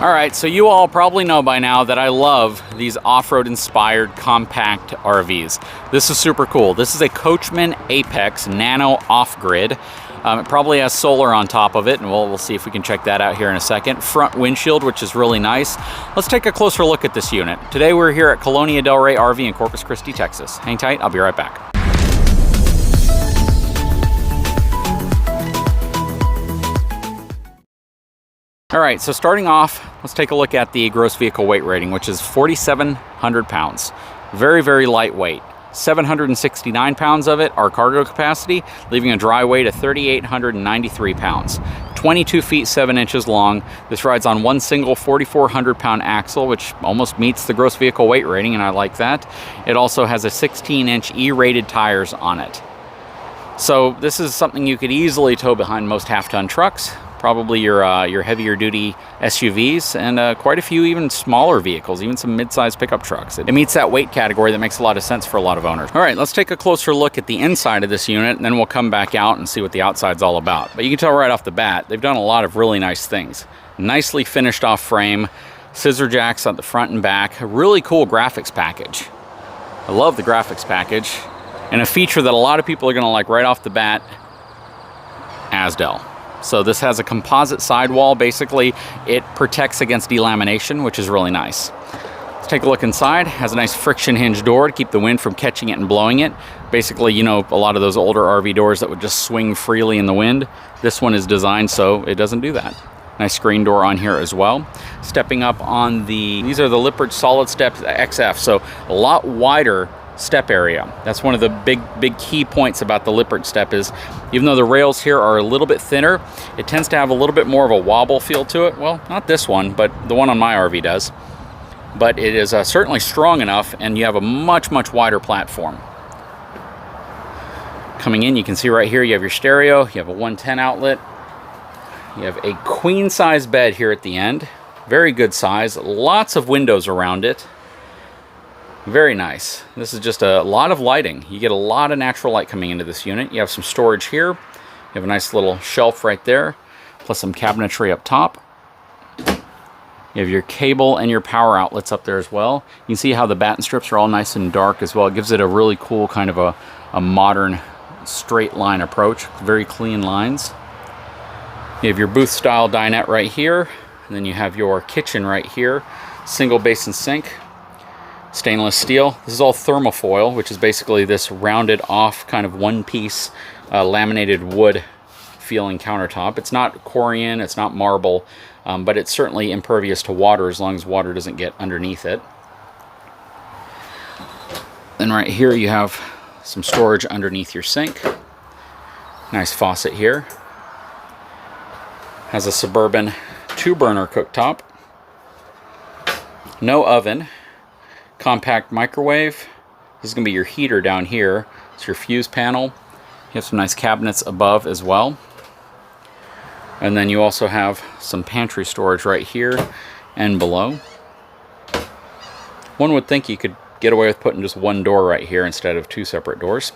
All right, so you all probably know by now that I love these off-road inspired compact RVs. This is super cool. This is a Coachmen APEX Nano Off-Grid. It probably has solar on top of it, and we'll see if we can check that out here in a second. Front windshield, which is really nice. Let's take a closer look at this unit. Today we're here at Colonia Del Rey RV in Corpus Christi, Texas. Hang tight, I'll be right back. All right, so starting off, let's take a look at the gross vehicle weight rating, which is 4,700 pounds. Very, very lightweight. 769 pounds of it are cargo capacity, leaving a dry weight of 3,893 pounds. 22 feet 7 inches long. This rides on one single 4,400 pound axle, which almost meets the gross vehicle weight rating, and I like that. It also has a 16-inch E-rated tires on it. So this is something you could easily tow behind most half-ton trucks, probably your heavier duty SUVs, and quite a few even smaller vehicles, even some mid-sized pickup trucks. It meets that weight category that makes a lot of sense for a lot of owners. All right, let's take a closer look at the inside of this unit, and then we'll come back out and see what the outside's all about. But you can tell right off the bat, they've done a lot of really nice things. Nicely finished off frame, scissor jacks on the front and back, a really cool graphics package. I love the graphics package, and a feature that a lot of people are gonna like right off the bat, Asdel. So this has a composite sidewall. Basically, it protects against delamination, which is really nice. Let's take a look inside. It has a nice friction hinge door to keep the wind from catching it and blowing it. Basically, you know, a lot of those older RV doors that would just swing freely in the wind. This one is designed so it doesn't do that. Nice screen door on here as well. Stepping up on these are the Leopard solid steps XF, so a lot wider step area. That's one of the big key points about the Leopard step is, even though the rails here are a little bit thinner, it tends to have a little bit more of a wobble feel to it. Well, not this one, but the one on my RV does. But it is certainly strong enough, and you have a much wider platform. Coming in, you can see right here, you have your stereo, you have a 110 outlet, you have a queen size bed here at the end. Very good size, lots of windows around it. Very nice. This is just a lot of lighting. You get a lot of natural light coming into this unit. You have some storage here. You have a nice little shelf right there, plus some cabinetry up top. You have your cable and your power outlets up there as well. You can see how the batten strips are all nice and dark as well. It gives it a really cool kind of a modern straight line approach. Very clean lines. You have your booth style dinette right here. And then you have your kitchen right here. Single basin sink. Stainless steel. This is all thermofoil, which is basically this rounded off kind of one-piece laminated wood feeling countertop. It's not Corian, it's not marble, but it's certainly impervious to water as long as water doesn't get underneath it. Then right here you have some storage underneath your sink. Nice faucet here. Has a Suburban 2-burner cooktop. No oven. Compact microwave. This is going to be your heater down here. It's your fuse panel. You have some nice cabinets above as well. And then you also have some pantry storage right here and below. One would think you could get away with putting just one door right here instead of two separate doors.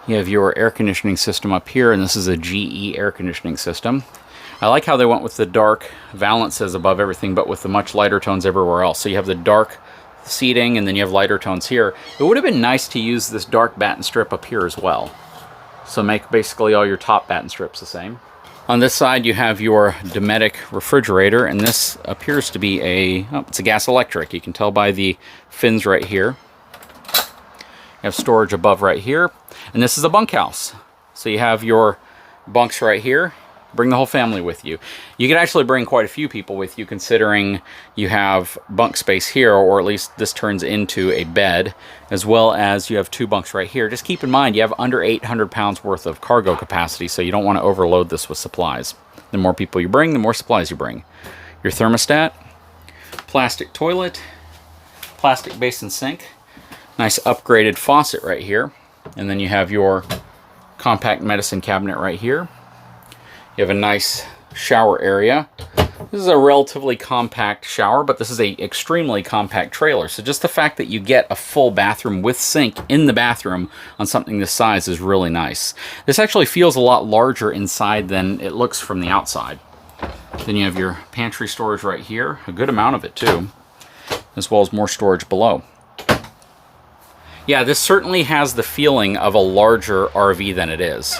You have your air conditioning system up here, and this is a GE air conditioning system. I like how they went with the dark valances above everything, but with the much lighter tones everywhere else. So you have the dark seating, and then you have lighter tones here. It would have been nice to use this dark batten strip up here as well. So make basically all your top batten strips the same. On this side, you have your Dometic Refrigerator, and this appears to be it's a gas electric. You can tell by the fins right here. You have storage above right here, and this is a bunkhouse. So you have your bunks right here. Bring the whole family with you. You could actually bring quite a few people with you, considering you have bunk space here, or at least this turns into a bed, as well as you have two bunks right here. Just keep in mind, you have under 800 pounds worth of cargo capacity, so you don't want to overload this with supplies. The more people you bring, the more supplies you bring. Your thermostat, plastic toilet, plastic basin sink, nice upgraded faucet right here, and then you have your compact medicine cabinet right here. You have a nice shower area. This is a relatively compact shower, but this is a extremely compact trailer. So just the fact that you get a full bathroom with sink in the bathroom on something this size is really nice. This actually feels a lot larger inside than it looks from the outside. Then you have your pantry storage right here, a good amount of it too, as well as more storage below. Yeah, this certainly has the feeling of a larger RV than it is.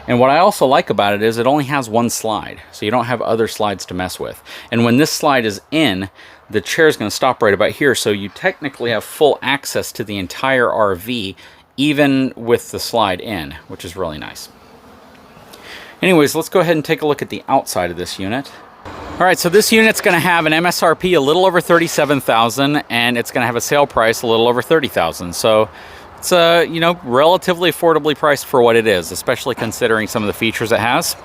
And what I also like about it is it only has one slide, so you don't have other slides to mess with. And when this slide is in, the chair is going to stop right about here, so you technically have full access to the entire RV, even with the slide in, which is really nice. Anyways, let's go ahead and take a look at the outside of this unit. All right, so this unit's going to have an MSRP a little over $37,000, and it's going to have a sale price a little over $30,000. So it's you know, relatively affordably priced for what it is, especially considering some of the features it has.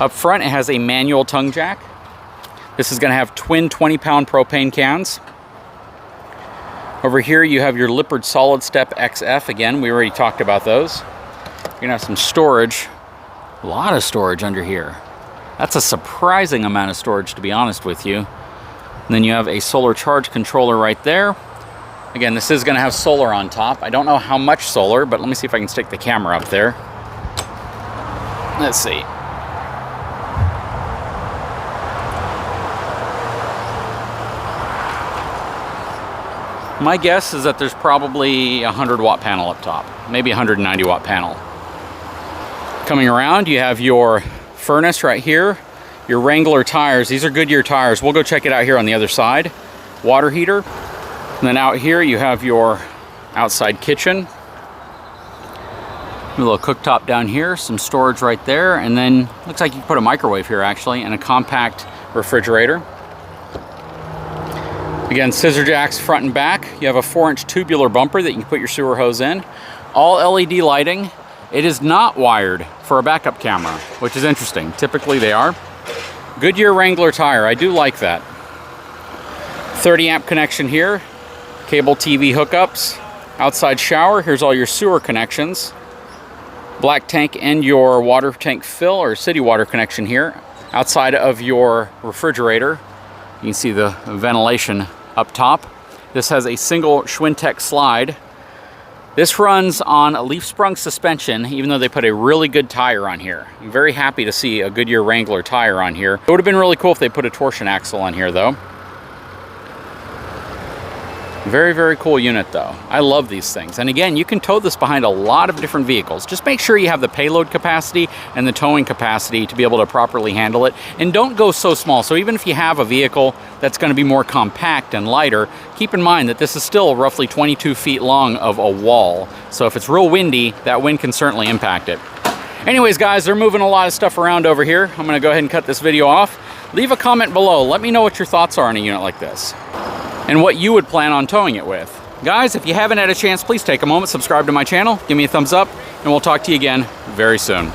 Up front, it has a manual tongue jack. This is going to have twin 20-pound propane cans. Over here, you have your Leopard Solid Step XF. Again, we already talked about those. You're gonna have some storage, a lot of storage under here. That's a surprising amount of storage, to be honest with you. And then you have a solar charge controller right there. Again, this is gonna have solar on top. I don't know how much solar, but let me see if I can stick the camera up there. Let's see. My guess is that there's probably a 100-watt panel up top, maybe a 190-watt panel. Coming around, you have your furnace right here, your Wrangler tires. These are Goodyear tires. We'll go check it out here on the other side. Water heater. And then out here, you have your outside kitchen. A little cooktop down here, some storage right there, and then looks like you can put a microwave here actually, and a compact refrigerator. Again, scissor jacks front and back. You have a 4-inch tubular bumper that you can put your sewer hose in. All LED lighting. It is not wired for a backup camera, which is interesting. Typically they are. Goodyear Wrangler tire, I do like that. 30 amp connection here. Cable TV hookups. Outside shower, here's all your sewer connections. Black tank and your water tank fill or city water connection here. Outside of your refrigerator, you can see the ventilation up top. This has a single Schwintek slide. This runs on a leaf sprung suspension, even though they put a really good tire on here. I'm very happy to see a Goodyear Wrangler tire on here. It would have been really cool if they put a torsion axle on here though. Very, very cool unit though. I love these things. And again, you can tow this behind a lot of different vehicles. Just make sure you have the payload capacity and the towing capacity to be able to properly handle it. And don't go so small. So even if you have a vehicle that's going to be more compact and lighter, keep in mind that this is still roughly 22 feet long of a wall. So if it's real windy, that wind can certainly impact it. Anyways, guys, they're moving a lot of stuff around over here. I'm going to go ahead and cut this video off. Leave a comment below. Let me know what your thoughts are on a unit like this and what you would plan on towing it with. Guys, if you haven't had a chance, please take a moment, subscribe to my channel, give me a thumbs up, and we'll talk to you again very soon.